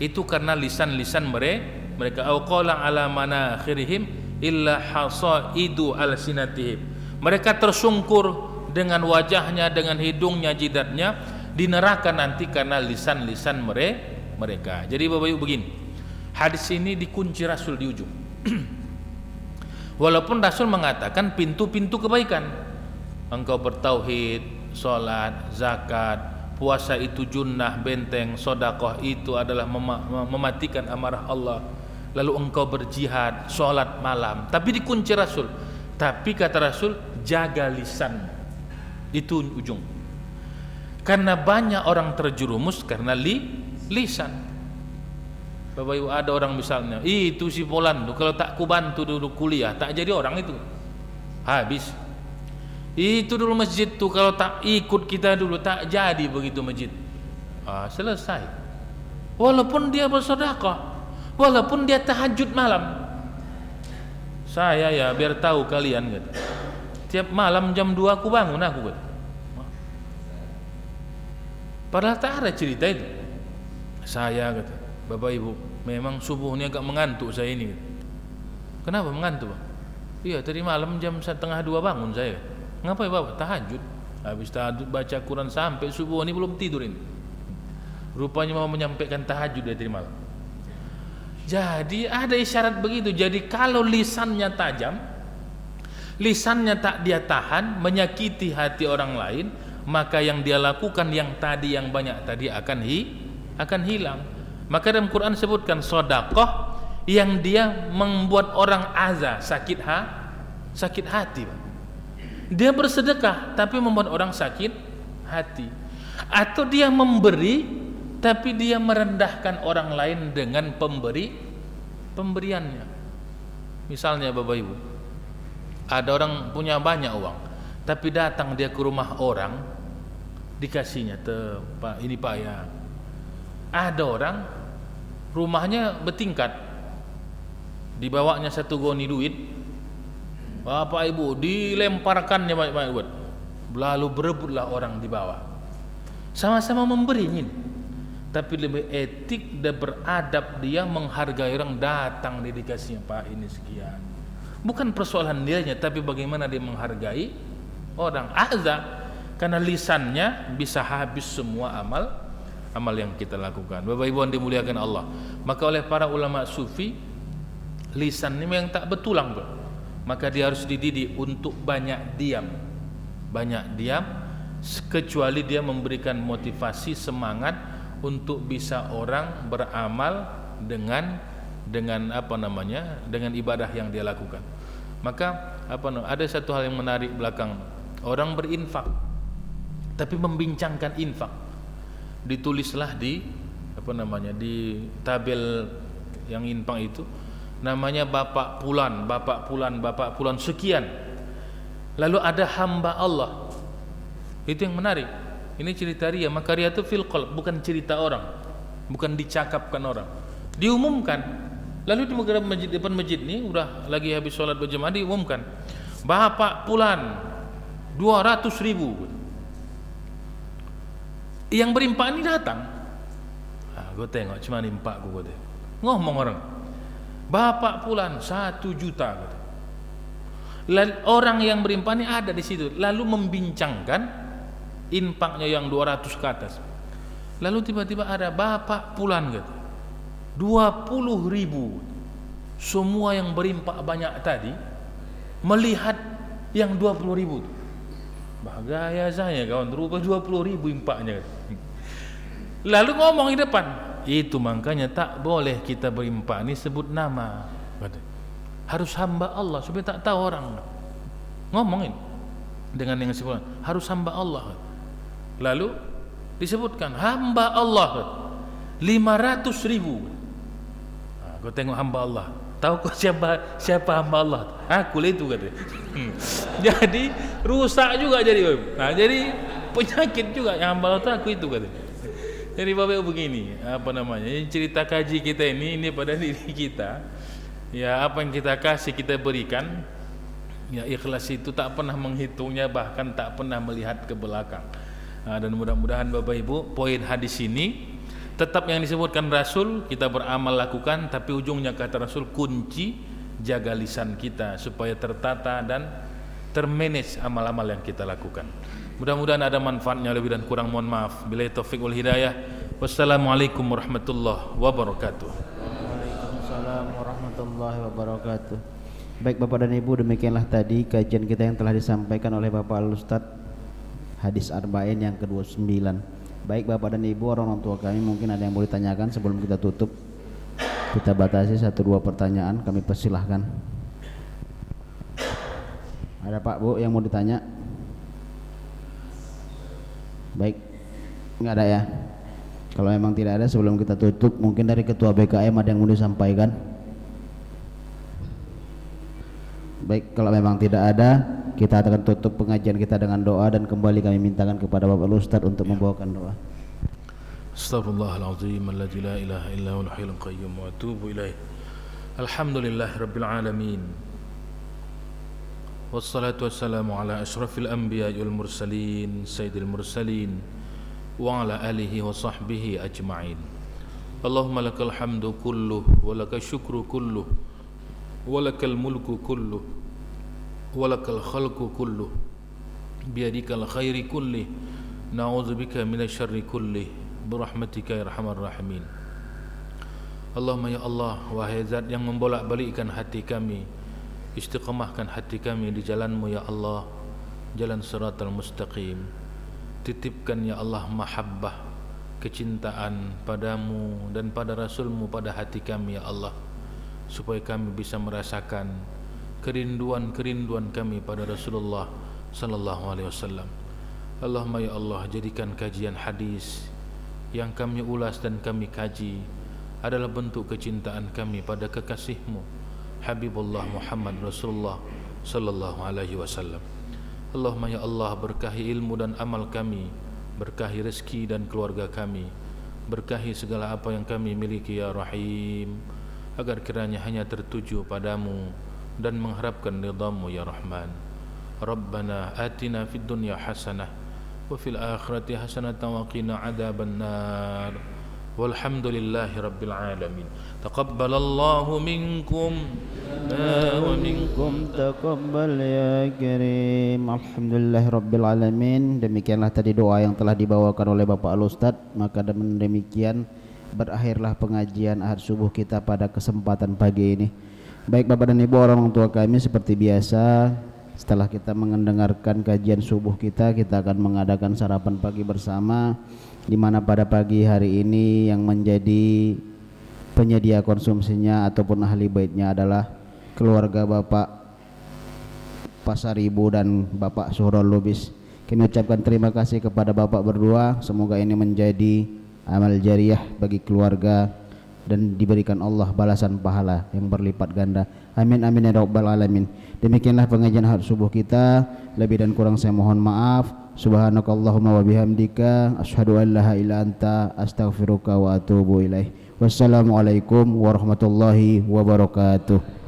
Speaker 2: itu karena lisan-lisan mereka, au qala ala manakhirihim illa hasaidu alsinatihim, mereka tersungkur dengan wajahnya, dengan hidungnya, jidatnya di neraka nanti karena lisan-lisan mereka. Jadi Bapak Ibu begini, hadis ini dikunci Rasul di ujung. Walaupun Rasul mengatakan pintu-pintu kebaikan, engkau bertauhid, salat, zakat, puasa itu junnah, benteng, sedekah itu adalah mematikan amarah Allah. Lalu engkau berjihad, sholat malam, tapi dikunci Rasul. Tapi kata Rasul, jaga lisan. Itu ujung. Karena banyak orang terjerumus karena lisan. Bapak Ibu, ada orang misalnya, itu si Polan tuh kalau tak ku bantu dulu kuliah tak jadi orang itu. Habis. Itu dulu masjid tuh kalau tak ikut kita dulu tak jadi begitu masjid. Selesai. Walaupun dia bersedekah, walaupun dia tahajud malam. Saya ya biar tahu kalian gitu. Tiap malam jam 2 aku bangun aku gitu. Padahal tak ada cerita itu. Saya kata, Bapak Ibu, memang subuh ini agak mengantuk saya ini. Kenapa mengantuk, Bang? Iya, tadi malam jam 1:30 bangun saya. Ngapain Bapak? Tahajud. Habis tahajud baca Quran sampai subuh ini belum tidur ini. Rupanya mau menyampaikan tahajud dari tadi malam. Jadi ada isyarat begitu. Jadi kalau lisannya tajam, lisannya tak dia tahan, menyakiti hati orang lain, maka yang dia lakukan yang tadi yang banyak tadi akan hilang. Maka dalam Quran sebutkan sedekah yang dia membuat orang azza, sakit hati. Dia bersedekah tapi membuat orang sakit hati. Atau dia memberi tapi dia merendahkan orang lain dengan pemberiannya. Misalnya Bapak Ibu, ada orang punya banyak uang, tapi datang dia ke rumah orang, dikasihnya, Pak, ini Pak ya. Ada orang rumahnya bertingkat, dibawanya 1 goni duit, Bapak Ibu dilemparkannya banyak-banyak buat, lalu berebutlah orang di bawah. Sama-sama memberi ini, tapi lebih etik dan beradab dia menghargai orang datang dia dikasihnya, Pak ini sekian. Bukan persoalan nilainya, tapi bagaimana dia menghargai orang. Azza, karena lisannya bisa habis semua amal yang kita lakukan. Bapak Ibu yang dimuliakan Allah, maka oleh para ulama sufi, lisan ini memang tak betulang, bro. Maka dia harus dididik untuk banyak diam, kecuali dia memberikan motivasi semangat untuk bisa orang beramal dengan dengan ibadah yang dia lakukan. Di ada satu hal yang menarik belakang, orang berinfak tapi membincangkan infak. Ditulislah di tabel yang infak itu, namanya Bapak Pulan sekian. Lalu ada hamba Allah. Itu yang menarik. Ini cerita ria, maka ria itu fil qalb, bukan cerita orang, bukan dicakapkan orang, diumumkan. Lalu di depan masjid ini udah lagi habis sholat berjamaah, diumumkan Bapak Pulan 200.000. Yang berimpak ini datang. Gue tengok cuma impak gue ngomong orang, Bapak Pulan 1 juta. Lalu orang yang berimpak ini ada di situ, lalu membincangkan infaknya yang 200 ke atas. Lalu tiba-tiba ada Bapak Pulan 20.000. Semua yang berimpak banyak tadi melihat yang 20.000. Bahagaya saya kawan, rupa 20.000 impaknya. Lalu ngomong di depan, itu makanya tak boleh kita berimpak ini sebut nama. Harus hamba Allah supaya tak tahu orang. Ngomongin dengan yang sebut harus hamba Allah. Lalu disebutkan hamba Allah 500.000. Kau tengok hamba Allah, tahu kau siapa hamba Allah? Aku itu kata. Jadi rusak juga jadi. Jadi penyakit juga yang hamba Allah aku itu kata. Jadi Bapak Ibu begini, cerita kaji kita ini pada diri kita. Ya, apa yang kita kasih kita berikan. Ya, ikhlas itu tak pernah menghitungnya, bahkan tak pernah melihat ke belakang. Dan mudah-mudahan Bapak Ibu, poin hadis ini tetap yang disebutkan Rasul kita beramal lakukan, tapi ujungnya kata Rasul kunci jaga lisan kita supaya tertata dan termanage amal-amal yang kita lakukan. Mudah-mudahan ada manfaatnya, lebih dan kurang mohon maaf. Billahi taufiq wal hidayah. Wassalamualaikum warahmatullahi wabarakatuh.
Speaker 1: Waalaikumsalam warahmatullahi wabarakatuh. Baik Bapak dan Ibu, demikianlah tadi kajian kita yang telah disampaikan oleh Bapak Al-Ustaz Hadis Arba'in yang ke-29. Baik Bapak dan Ibu, orang tua kami, mungkin ada yang boleh ditanyakan sebelum kita tutup. Kita batasi 1-2 pertanyaan, kami persilahkan. Ada Pak Bu yang mau ditanya? Baik, Enggak ada ya. Kalau memang tidak ada, sebelum kita tutup, mungkin dari Ketua BKM ada yang mau disampaikan. Baik, kalau memang tidak ada, kita akan tutup pengajian kita dengan doa dan kembali kami mintakan kepada Bapak Ustadz untuk membawakan doa.
Speaker 2: Astaghfirullahaladzim alladzi la ilaha illa huwal hayyul qayyum wa atubu ilaih. Alhamdulillahirabbil alamin. Wassalatu wassalamu ala asyrafil anbiya'i wal mursalin sayyidil mursalin wa ala alihi wa sahbihi ajma'in. Allahumma lakal hamdu kulluh wa lakal syukru kulluh wa lakal mulku kulluh wa lakal khalqu kulluh biyadikal khairi kullih na'udzubika minasy syarri kullih birahmatika ya arhamar rahimin. Allahumma ya Allah, wahai zat yang membolak-balikkan hati kami, istiqamahkan hati kami di jalan-Mu ya Allah, jalan siratal mustaqim. Titipkan ya Allah mahabbah, kecintaan padamu dan pada Rasul-Mu pada hati kami ya Allah, supaya kami bisa merasakan kerinduan-kerinduan kami pada Rasulullah sallallahu alaihi wasallam. Allahumma ya Allah, jadikan kajian hadis yang kami ulas dan kami kaji adalah bentuk kecintaan kami pada kekasih-Mu Habibullah Muhammad Rasulullah sallallahu alaihi wasallam. Allahumma ya Allah, berkahi ilmu dan amal kami, berkahi rezeki dan keluarga kami, berkahi segala apa yang kami miliki ya Rahim, agar kiranya hanya tertuju padamu dan mengharapkan ridha-Mu ya Rahman. Rabbana atina fid dunya hasanah wa fil akhirati hasanatan wa qina adzaban nar. Walhamdulillahi rabbil alamin. Taqabbalallahu minkum wa minkum
Speaker 1: taqabbal ya karim. Alhamdulillahi rabbil alamin. Demikianlah tadi doa yang telah dibawakan oleh Bapak Al-Ustadz. Maka dengan demikian berakhirlah pengajian Ahad Subuh kita pada kesempatan pagi ini. Baik Bapak dan Ibu orang tua kami, seperti biasa setelah kita mendengarkan kajian subuh kita akan mengadakan sarapan pagi bersama, di mana pada pagi hari ini yang menjadi penyedia konsumsinya ataupun ahli baitnya adalah keluarga Bapak Pasaribu dan Bapak Suhrul Lubis. Kami ucapkan terima kasih kepada Bapak berdua, semoga ini menjadi amal jariah bagi keluarga dan diberikan Allah balasan pahala yang berlipat ganda. Amin amin ya rabbal alamin. Demikianlah pengajian Ahad Subuh kita. Lebih dan kurang saya mohon maaf. Subhanakallahumma wa bihamdika asyhadu an la ilaha illa anta astaghfiruka wa atubu ilaih. Wassalamualaikum warahmatullahi wabarakatuh.